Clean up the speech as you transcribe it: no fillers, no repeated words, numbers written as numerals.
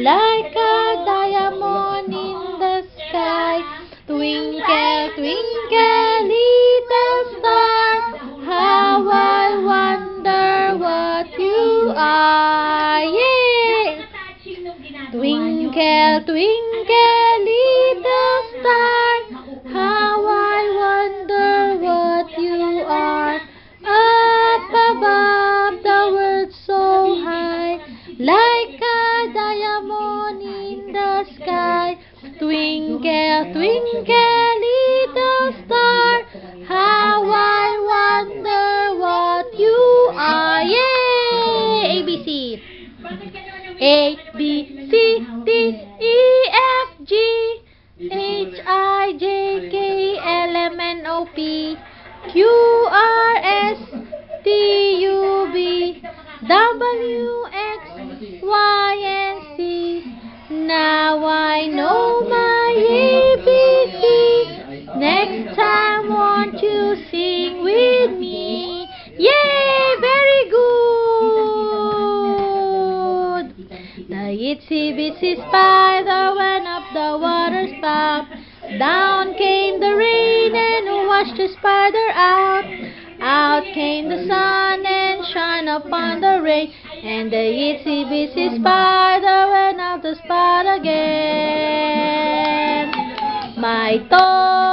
like a diamond in the sky. Twinkle, twinkle, little star, how I wonder what you are. Yay! Twinkle, twinkle, little star, how I wonder what you are. Up above the world so high, like a diamond in the sky. Twinkle, twinkle, little star, how I wonder what you are. Yay! ABC. A, B, C, D, E, F, G, H, I, J, K, L, M, N, O, P, Q, R, S, T, U, V, W, X, Y, and Z. Now I know my ABC. Next time, won't you sing with me? Yay! Very good! The itsy bitsy spider went up the water spout. Down came the rain and washed the spider out. Out came the sun and shine upon the rain. And the itsy bitsy spider went up the spout again. My toy